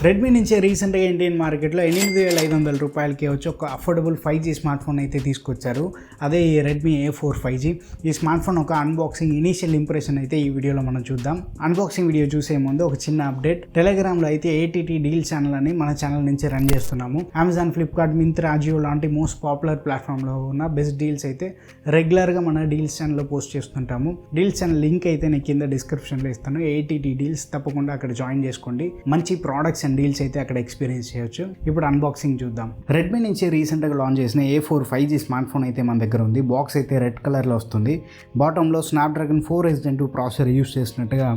Redmi నుంచి రీసెంట్గా Indian మార్కెట్లో 8500 రూపాయలకి వచ్చి ఒక అఫోర్డబుల్ 5G స్మార్ట్ ఫోన్ అయితే తీసుకొచ్చారు. అదే ఈ రెడ్మీ A4 5G. ఈ స్మార్ట్ ఫోన్ ఒక అన్బాక్సింగ్ ఇనీషియల్ ఇంప్రెషన్ అయితే ఈ వీడియోలో మనం చూద్దాం. అన్బాక్సింగ్ వీడియో చూసే ముందు ఒక చిన్న అప్డేట్. టెలిగ్రామ్లో అయితే ATT డీల్ ఛానల్ అని మన ఛానల్ నుంచి రన్ చేస్తున్నాము. అమెజాన్, ఫ్లిప్కార్ట్, మింత్రా, అజియో లాంటి మోస్ట్ పాపులర్ ప్లాట్ఫామ్లో ఉన్న బెస్ట్ డీల్స్ అయితే రెగ్యులర్గా మన డీల్స్ ఛానల్లో పోస్ట్ చేస్తుంటాము. డీల్స్ ఛానల్ లింక్ అయితే నేను కింద డిస్క్రిప్షన్లో ఇస్తాను. ATT డీల్స్ తప్పకుండా అక్కడ జాయిన్ చేసుకోండి. మంచి ప్రోడక్ట్స్ అండ్ డీల్స్ అయితే అక్కడ ఎక్స్పీరియన్స్ చేయొచ్చు. ఇప్పుడు అన్బాక్సింగ్ చూద్దాం. రెడ్మీ నుంచి రీసెంట్గా లాంచ్ చేసిన A4 5G స్మార్ట్ ఫోన్ అయితే మన దగ్గర ఉంది. బాక్స్ అయితే రెడ్ కలర్లో వస్తుంది. బాటంలో స్నాప్డ్రాగన్ 4 Gen 2 ప్రాసెసర్ యూస్ చేసినట్టుగా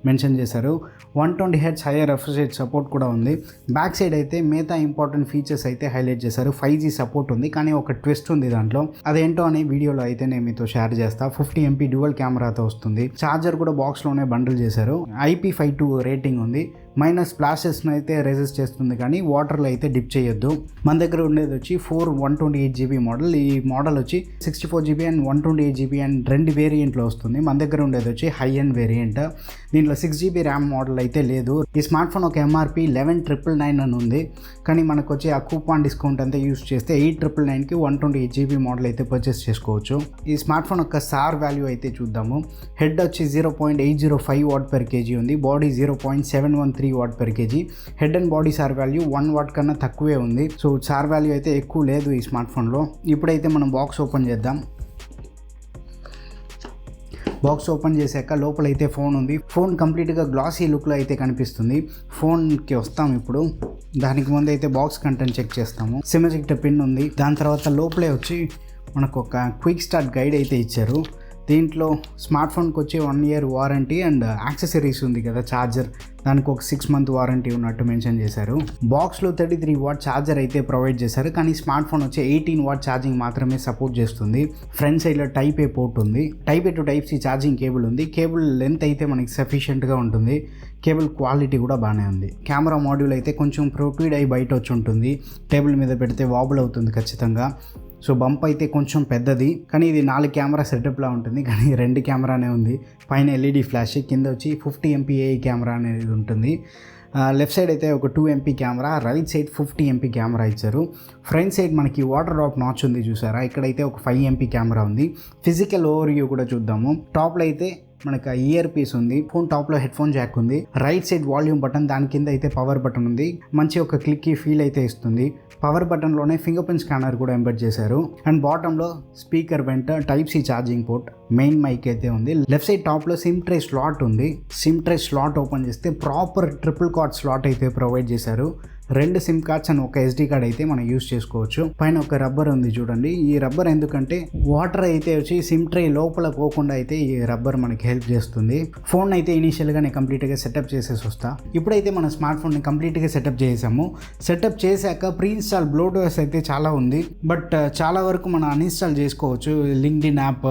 మెన్షన్ చేశారు. 120Hz higher refresh rate support కూడా ఉంది. బ్యాక్ సైడ్ అయితే మిగతా ఇంపార్టెంట్ ఫీచర్స్ అయితే హైలైట్ చేశారు. 5G సపోర్ట్ ఉంది, కానీ ఒక ట్విస్ట్ ఉంది దాంట్లో. అదేంటో అని వీడియోలో అయితే నేను మీతో షేర్ చేస్తా. 50 MP డ్యువల్ కెమెరాతో వస్తుంది. ఛార్జర్ కూడా బాక్స్లోనే బండిల్ చేశారు. IP52 రేటింగ్ ఉంది. మైనస్ స్ప్లాషెస్ను అయితే రెసిస్ట్ చేస్తుంది, కానీ వాటర్లో అయితే డిప్ చేయొద్దు. మన దగ్గర ఉండేది వచ్చి 128GB మోడల్. ఈ మోడల్ వచ్చి 64GB అండ్ 128GB అండ్ రెండు వేరియంట్లో వస్తుంది. మన దగ్గర ఉండేది వచ్చి హై ఎండ్ వేరియంట్. దీంట్లో 6GB ర్యామ్ మోడల్ అయితే లేదు. ఈ స్మార్ట్ ఫోన్ ఒక MRP 11,999 అని ఉంది, కానీ మనకు వచ్చి ఆ కూపాన్ డిస్కౌంట్ అంతా యూస్ చేస్తే 8,999కి 128GB మోడల్ అయితే పర్చేస్ చేసుకోవచ్చు. ఈ స్మార్ట్ ఫోన్ యొక్క సార్ వాల్యూ అయితే చూద్దాము. హెడ్ వచ్చి 0.805 వాట్/kg ఉంది. బాడీ 0.713 వాట్/kg. Head and body SAR value 1 watt కన్నా తక్కువే ఉంది. సో సార్ వాల్యూ అయితే ఎక్కువ లేదు ఈ స్మార్ట్ ఫోన్లో. ఇప్పుడైతే మనం బాక్స్ ఓపెన్ చేద్దాం. బాక్స్ ఓపెన్ చేశాక లోపలైతే ఫోన్ ఉంది. ఫోన్ కంప్లీట్గా గ్లాసీ లుక్లో అయితే కనిపిస్తుంది. ఫోన్కి వస్తాం ఇప్పుడు. దానికి ముందు అయితే బాక్స్ కంటెంట్ చెక్ చేస్తాము. సిమ్ ఎజెక్టర్ పిన్ ఉంది. దాని తర్వాత లోపలే వచ్చి మనకు ఒక క్విక్ స్టార్ట్ గైడ్ అయితే ఇచ్చారు. దీంట్లో స్మార్ట్ ఫోన్కి వచ్చి 1 year వారంటీ అండ్ యాక్సెసరీస్ ఉంది కదా, ఛార్జర్, దానికి ఒక 6 month వారంటీ ఉన్నట్టు మెన్షన్ చేశారు. బాక్స్లో 33 వాట్ ఛార్జర్ అయితే ప్రొవైడ్ చేశారు, కానీ స్మార్ట్ ఫోన్ వచ్చి 18 వాట్ ఛార్జింగ్ మాత్రమే సపోర్ట్ చేస్తుంది. ఫ్రంట్ సైడ్లో Type A పోర్ట్ ఉంది. Type A to Type C charging cable ఉంది. కేబుల్ లెంత్ అయితే మనకి సఫిషియెంట్గా ఉంటుంది. కేబుల్ క్వాలిటీ కూడా బాగానే ఉంది. కెమెరా మాడ్యూల్ అయితే కొంచెం ప్రొట్రూడ్ అయి బయట వచ్చి ఉంటుంది. టేబుల్ మీద పెడితే వాబుల్ అవుతుంది ఖచ్చితంగా. సో బంప్ అయితే కొంచెం పెద్దది, కానీ ఇది 4 కెమెరా సెటప్లా ఉంటుంది, కానీ 2 కెమెరానే ఉంది. పైన LED ఫ్లాష్, కింద వచ్చి 50 MP AI కెమెరా అనేది ఉంటుంది. లెఫ్ట్ సైడ్ అయితే ఒక 2 MP camera, right side 50 MP camera ఇచ్చారు. ఫ్రంట్ సైడ్ మనకి వాటర్ డ్రాప్ నాచ్ ఉంది చూసారా, ఇక్కడైతే ఒక 5 MP కెమెరా ఉంది. ఫిజికల్ ఓవర్ వ్యూ కూడా చూద్దాము. టాప్లో అయితే మనకు ఇయర్ పీస్ ఉంది. ఫోన్ టాప్లో హెడ్ ఫోన్ జాక్ ఉంది. రైట్ సైడ్ వాల్యూమ్ బటన్, దాని కింద అయితే పవర్ బటన్ ఉంది. మంచి ఒక క్లిక్కీ ఫీల్ అయితే ఇస్తుంది. పవర్ బటన్లోనే ఫింగర్ ప్రింట్ స్కానర్ కూడా ఎంబెడ్ చేశారు. అండ్ బాటంలో స్పీకర్ వెంట Type C charging port, main mike అయితే ఉంది. లెఫ్ట్ సైడ్ టాప్లో సిమ్ ట్రే స్లాట్ ఉంది. సిమ్ ట్రే స్లాట్ ఓపెన్ చేస్తే ప్రాపర్ ట్రిపుల్ కార్డ్ స్లాట్ అయితే ప్రొవైడ్ చేశారు. 2 సిమ్ కార్డ్స్ అండ్ ఒక SD కార్డ్ అయితే మనం యూస్ చేసుకోవచ్చు. పైన ఒక రబ్బర్ ఉంది చూడండి. ఈ రబ్బర్ ఎందుకంటే వాటర్ అయితే వచ్చి సిమ్ ట్రే లోపల పోకుండా అయితే ఈ రబ్బర్ మనకి హెల్ప్ చేస్తుంది. ఫోన్ అయితే ఇనీషియల్గా నేను కంప్లీట్గా సెటప్ చేసేసి వస్తా. ఇప్పుడైతే మన స్మార్ట్ ఫోన్ని కంప్లీట్గా సెటప్ చేసాము. సెటప్ చేశాక ప్రీ ఇన్స్టాల్ బ్లోట్వేర్స్ అయితే చాలా ఉంది, బట్ చాలా వరకు మనం అన్ఇన్స్టాల్ చేసుకోవచ్చు. LinkedIn app,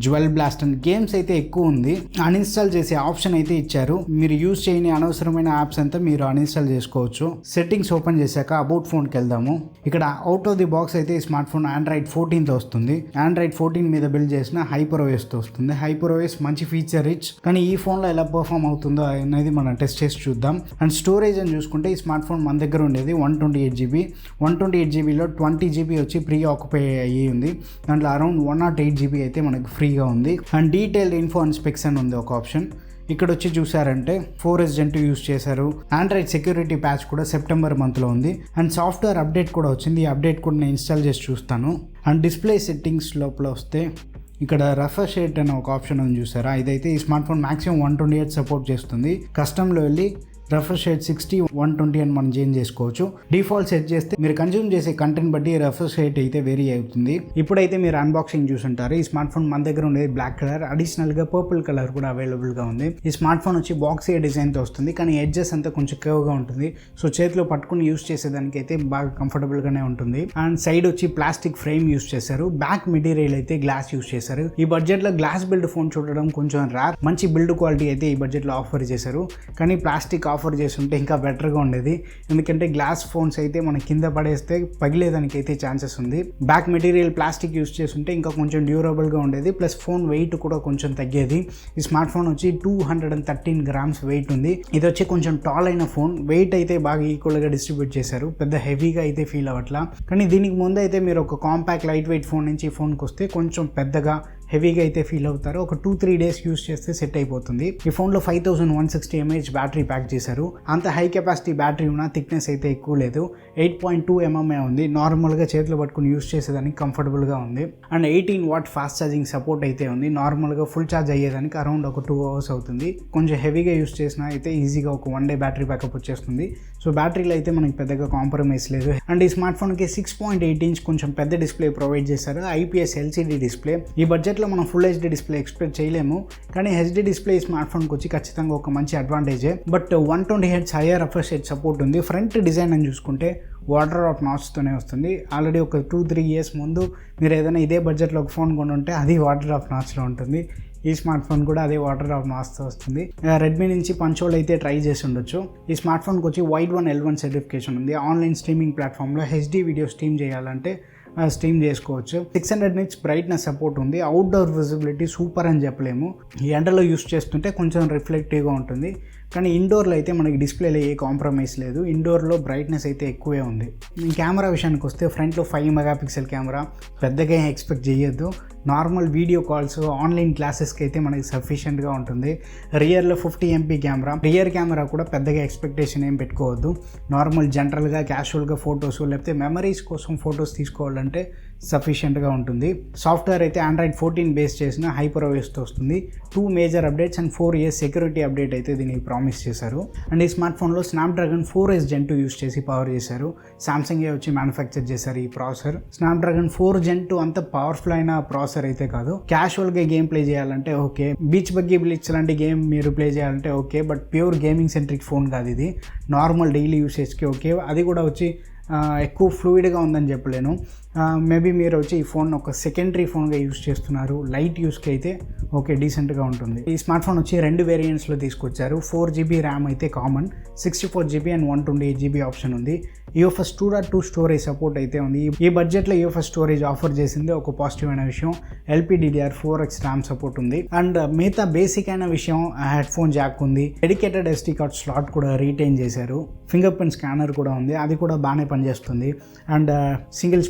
jewel blast and games అయితే ఎక్కువ ఉంది. అన్ఇన్స్టాల్ చేసే ఆప్షన్ అయితే ఇచ్చారు. మీరు యూస్ చేయని అనవసరమైన యాప్స్ అంతా మీరు అన్ఇన్స్టాల్ చేసుకోవచ్చు. సెట్టింగ్స్ ఓపెన్ చేశాక అబౌట్ ఫోన్కి వెళ్దాము. ఇక్కడ అవుట్ ఆఫ్ ది బాక్స్ అయితే ఈ స్మార్ట్ ఫోన్ Android 14తో వస్తుంది. Android 14 మీద బిల్డ్ చేసిన HyperOSతో వస్తుంది. HyperOS మంచి ఫీచర్ రిచ్, కానీ ఈ ఫోన్లో ఎలా పర్ఫామ్ అవుతుందో అనేది మనం టెస్ట్ చేసి చూద్దాం. అండ్ స్టోరేజ్ అని చూసుకుంటే ఈ స్మార్ట్ ఫోన్ మన దగ్గర ఉండేది 128GB. 128GBలో 20GB వచ్చి ప్రీ ఆక్యుపై అయ్యి ఉంది. దాంట్లో అరౌండ్ 108GB అయితే మనకి ఫ్రీగా ఉంది. And detailed info and specs అని ఉంది ఒక ఆప్షన్. ఇక్కడ వచ్చి చూసారంటే 4 Gen 2 యూస్ చేశారు. ఆండ్రాయిడ్ సెక్యూరిటీ ప్యాచ్ కూడా సెప్టెంబర్ మంత్లో ఉంది. అండ్ సాఫ్ట్వేర్ అప్డేట్ కూడా వచ్చింది. ఈ అప్డేట్ కూడా నేను ఇన్స్టాల్ చేసి చూస్తాను. అండ్ డిస్ప్లే సెట్టింగ్స్ లోపల వస్తే ఇక్కడ రిఫ్రెష్ రేట్ అనే ఒక ఆప్షన్ ఉంది చూసారా, ఇదైతే ఈ స్మార్ట్ ఫోన్ మాక్సిమం 128 సపోర్ట్ చేస్తుంది. కస్టమ్లో వెళ్ళి రిఫ్రెష్ రేట్ 60, 120 అని మనం చేంజ్ చేసుకోవచ్చు. డిఫాల్ట్ సెట్ చేస్తే మీరు కన్జ్యూమ్ చేసే కంటెంట్ బట్టి రిఫ్రెష్ రేట్ అయితే వేరీ అవుతుంది. ఇప్పుడైతే మీరు అన్బాక్సింగ్ చూసుంటారు. ఈ స్మార్ట్ ఫోన్ మన దగ్గర ఉండేది బ్లాక్ కలర్, అడిషనల్గా పర్పుల్ కలర్ కూడా అవైలబుల్గా ఉంది. ఈ స్మార్ట్ ఫోన్ వచ్చి బాక్సీ డిజైన్తో వస్తుంది, కానీ ఎడ్జెస్ అంతా కొంచెం కర్వ్గా ఉంటుంది. సో చేతిలో పట్టుకుని యూస్ చేసేదానికి అయితే బాగా కంఫర్టబుల్గానే ఉంటుంది. అండ్ సైడ్ వచ్చి ప్లాస్టిక్ ఫ్రేమ్ యూస్ చేశారు. బ్యాక్ మెటీరియల్ అయితే గ్లాస్ యూస్ చేశారు. ఈ బడ్జెట్లో గ్లాస్ బిల్డ్ ఫోన్ చూడడం కొంచెం రేర్. మంచి బిల్డ్ క్వాలిటీ అయితే ఈ బడ్జెట్లో ఆఫర్ చేశారు, కానీ ప్లాస్టిక్ ఆఫర్ చేస్తుంటే ఇంకా బెటర్గా ఉండేది. ఎందుకంటే గ్లాస్ ఫోన్స్ అయితే మన కింద పడేస్తే పగిలేదానికి అయితే ఛాన్సెస్ ఉంది. బ్యాక్ మెటీరియల్ ప్లాస్టిక్ యూస్ చేస్తుంటే ఇంకా కొంచెం డ్యూరబుల్గా ఉండేది, ప్లస్ ఫోన్ వెయిట్ కూడా కొంచెం తగ్గేది. ఈ స్మార్ట్ ఫోన్ వచ్చి 213 grams వెయిట్ ఉంది. ఇది వచ్చి కొంచెం టాల్ అయిన ఫోన్, వెయిట్ అయితే బాగా ఈక్వల్గా డిస్ట్రిబ్యూట్ చేశారు, పెద్ద హెవీగా అయితే ఫీల్ అవ్వట్లా. కానీ దీనికి ముందు అయితే మీరు ఒక కాంపాక్ట్ లైట్ వెయిట్ ఫోన్ నుంచి ఈ ఫోన్కి వస్తే కొంచెం పెద్దగా హెవీగా అయితే ఫీల్ అవుతారు. ఒక 2-3 days యూస్ చేస్తే సెట్ అయిపోతుంది. ఈ ఫోన్లో 5160 mAh బ్యాటరీ ప్యాక్ చేశారు. అంత హై కెపాసిటీ బ్యాటరీ ఉన్న థిక్నెస్ అయితే ఎక్కువ లేదు, 8.2 mm ఉంది. నార్మల్గా చేతిలో పట్టుకుని యూస్ చేసేదానికి కంఫర్టబుల్గా ఉంది. And 18 watt fast charging support అయితే ఉంది. నార్మల్గా ఫుల్ ఛార్జ్ అయ్యేదానికి అరౌండ్ ఒక 2 hours అవుతుంది. కొంచెం హెవీగా యూస్ చేసినా అయితే ఈజీగా ఒక 1 day బ్యాటరీ బ్యాకప్ వచ్చేస్తుంది. సో బ్యాటరీలో అయితే మనకి పెద్దగా కాంప్రమైజ్ లేదు. అండ్ ఈ స్మార్ట్ ఫోన్కి 6.8 inch కొంచెం పెద్ద డిస్ప్లే ప్రొవైడ్ చేశారు, IPS LCD డిస్ప్లే. ఈ బడ్జెట్లో మనం ఫుల్ HD డిస్ప్లే ఎక్స్పెక్ట్ చేయలేము, కానీ HD డిస్ప్లే ఈ స్మార్ట్ ఫోన్కి వచ్చి ఖచ్చితంగా ఒక మంచి అడ్వాంటేజే. But 120Hz higher refresh rate support ఉంది. ఫ్రంట్ డిజైన్ అని చూసుకుంటే వాటర్ ఆఫ్ నాచ్తోనే వస్తుంది. ఆల్రెడీ ఒక 2-3 years ముందు మీరు ఏదైనా ఇదే బడ్జెట్లో ఒక ఫోన్ కొనుంటే అది వాటర్ ఆఫ్ నాచ్లో ఉంటుంది. ఈ స్మార్ట్ ఫోన్ కూడా అదే వాటర్ ఆఫ్ నాచ్తో వస్తుంది. రెడ్మీ నుంచి పంచోల్ అయితే ట్రై చేసి ఉండొచ్చు. ఈ స్మార్ట్ ఫోన్కి వచ్చి వైడ్ 1 L1 సర్టిఫికేషన్ ఉంది. ఆన్లైన్ స్ట్రీమింగ్ ప్లాట్ఫామ్లో HD వీడియో స్ట్రీమ్ చేయాలంటే స్ట్రీమ్ చేసుకోవచ్చు. 600 nits బ్రైట్నెస్ సపోర్ట్ ఉంది. అవుట్డోర్ విజిబిలిటీ సూపర్ అని చెప్పలేము, ఈ ఎండలో యూస్ చేస్తుంటే కొంచెం రిఫ్లెక్టివ్గా ఉంటుంది. కానీ ఇండోర్లో అయితే మనకి డిస్ప్లేలో ఏ కాంప్రమైజ్ లేదు, ఇండోర్లో బ్రైట్నెస్ అయితే ఎక్కువే ఉంది. కెమెరా విషయానికి వస్తే ఫ్రంట్లో 5 MP కెమెరా, పెద్దగా ఎక్స్పెక్ట్ చేయొద్దు. నార్మల్ వీడియో కాల్స్, ఆన్లైన్ క్లాసెస్కి అయితే మనకి సఫిషియెంట్గా ఉంటుంది. రియర్లో 50 MP కెమెరా, రియర్ కెమెరా కూడా పెద్దగా ఎక్స్పెక్టేషన్ ఏం పెట్టుకోవద్దు. నార్మల్ జనరల్గా క్యాషువల్గా ఫొటోస్ లేకపోతే మెమరీస్ కోసం ఫొటోస్ తీసుకోవాలంటే సఫిషియెంట్గా ఉంటుంది. సాఫ్ట్వేర్ అయితే Android 14 బేస్ చేసిన హైపర్ఓఎస్తో వస్తుంది. 2 major updates and 4 years security update అయితే దీనికి ప్రామిస్ చేశారు. అండ్ ఈ స్మార్ట్ ఫోన్లో స్నాప్డ్రాగన్ 4S Gen 2 యూస్ చేసి పవర్ చేశారు. సామ్సంగే వచ్చి మ్యానుఫ్యాక్చర్ చేశారు ఈ ప్రాసెసర్. స్నాప్డ్రాగన్ 4 Gen 2 అంత పవర్ఫుల్ అయిన ప్రాసెసర్ అయితే కాదు. క్యాషువల్గా గేమ్ ప్లే చేయాలంటే ఓకే, బీచ్ బగ్గీ బ్లిచ్ లాంటి గేమ్ మీరు ప్లే చేయాలంటే okay, but pure gaming centric phone కాదు ఇది. నార్మల్ డైలీ యూసేజ్కి ఓకే, అది కూడా వచ్చి ఎక్కువ ఫ్లూయిడ్గా ఉందని చెప్పలేను. మేబీ మీరు వచ్చి ఈ ఫోన్ ఒక సెకండరీ ఫోన్గా యూస్ చేస్తున్నారు, లైట్ యూస్కి అయితే ఓకే, డీసెంట్గా ఉంటుంది. ఈ స్మార్ట్ ఫోన్ వచ్చి 2 వేరియంట్స్లో తీసుకొచ్చారు. 4GB ర్యామ్ అయితే common, 64GB and 128GB option ఉంది. UFS 2.2 స్టోరేజ్ సపోర్ట్ అయితే ఉంది. ఈ బడ్జెట్లో UFS స్టోరేజ్ ఆఫర్ చేసింది ఒక పాజిటివ్ అయిన విషయం. LPDDR4X ర్యామ్ సపోర్ట్ ఉంది. అండ్ మిగతా బేసిక్ అయిన విషయం, హెడ్ ఫోన్ జాక్ ఉంది, డెడికేటెడ్ SD కార్డ్ స్లాట్ కూడా రీటైన్ చేశారు, ఫింగర్ ప్రింట్ స్కానర్ కూడా ఉంది, అది కూడా బాగానే పనిచేస్తుంది. అండ్ సింగిల్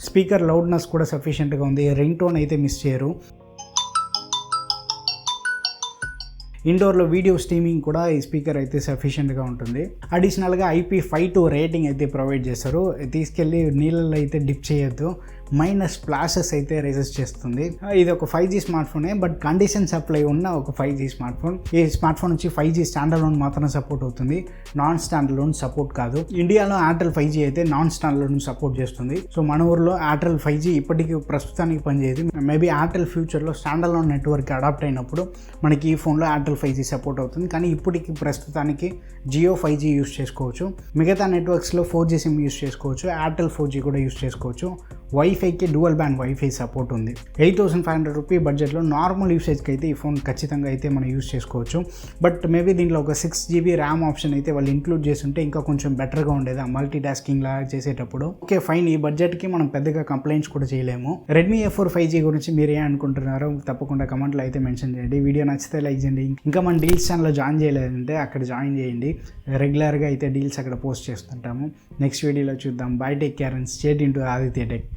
స్పీకర్ లౌడ్నెస్ కూడా సఫిషియెంట్గా ఉంది. రింగ్ టోన్ అయితే మిస్ చేయరు. ఇండోర్లో వీడియో స్ట్రీమింగ్ కూడా ఈ స్పీకర్ అయితే సఫిషియెంట్గా ఉంటుంది. అడిషనల్గా IP52 రేటింగ్ అయితే ప్రొవైడ్ చేస్తారు. తీసుకెళ్ళి నీళ్ళల్లో అయితే డిప్ చేయొద్దు, మైనస్ స్ప్లాషెస్ అయితే రెసిస్ట్ చేస్తుంది. ఇది ఒక 5G స్మార్ట్ ఫోనే, బట్ కండిషన్ సప్లై ఉన్న ఒక 5G స్మార్ట్ ఫోన్. ఈ స్మార్ట్ ఫోన్ వచ్చి 5G స్టాండర్లోన్ మాత్రం సపోర్ట్ అవుతుంది, నాన్ స్టాండర్లోన్ సపోర్ట్ కాదు. ఇండియాలో ఎయిర్టెల్ 5G అయితే నాన్ స్టాండర్లోన్ సపోర్ట్ చేస్తుంది. సో మన ఊర్లో ఎయిర్టెల్ 5G ఇప్పటికీ ప్రస్తుతానికి పనిచేయదు. మేబీ ఎయిర్టెల్ ఫ్యూచర్లో స్టాండర్లోన్ నెట్వర్క్ అడాప్ట్ అయినప్పుడు మనకి ఈ ఫోన్లో ఎయిర్టెల్ 5G సపోర్ట్ అవుతుంది. కానీ ఇప్పటికి ప్రస్తుతానికి జియో 5G యూస్ చేసుకోవచ్చు. మిగతా నెట్వర్క్స్లో 4G సిమ్ యూస్ చేసుకోవచ్చు, ఎయిర్టెల్ 4G కూడా యూస్ చేసుకోవచ్చు. వైఫైకి డ్యూయల్ బ్యాండ్ వైఫై సపోర్ట్ ఉంది. 8500 రూపీ బడ్జెట్లో నార్మల్ యూసేజ్కి అయితే ఈ ఫోన్ ఖచ్చితంగా అయితే మనం యూస్ చేసుకోవచ్చు. బట్ మేబీ దీంట్లో ఒక 6GB ర్యామ్ ఆప్షన్ అయితే వాళ్ళు ఇంక్లూడ్ చేస్తుంటే ఇంకా కొంచెం బెటర్గా ఉండేది, ఆ మల్టీ టాస్కింగ్ లా చేసేటప్పుడు. ఓకే ఫైన్, ఈ బడ్జెట్కి మనం పెద్దగా కంప్లైంట్స్ కూడా చేయలేము. రెడ్మీ A4 5G గురించి మీరు ఏం అనుకుంటున్నారో తప్పకుండా కమెంట్లో అయితే మెన్షన్ చేయండి. వీడియో నచ్చితే లైక్ చేయండి. ఇంకా మన డీల్స్ ఛానల్లో జాయిన్ చేయలేదంటే అక్కడ జాయిన్ చేయండి. రెగ్యులర్గా అయితే డీల్స్ అక్కడ పోస్ట్ చేస్తుంటాము. నెక్స్ట్ వీడియోలో చూద్దాం. By, take care and stay tuned to Aditya tech.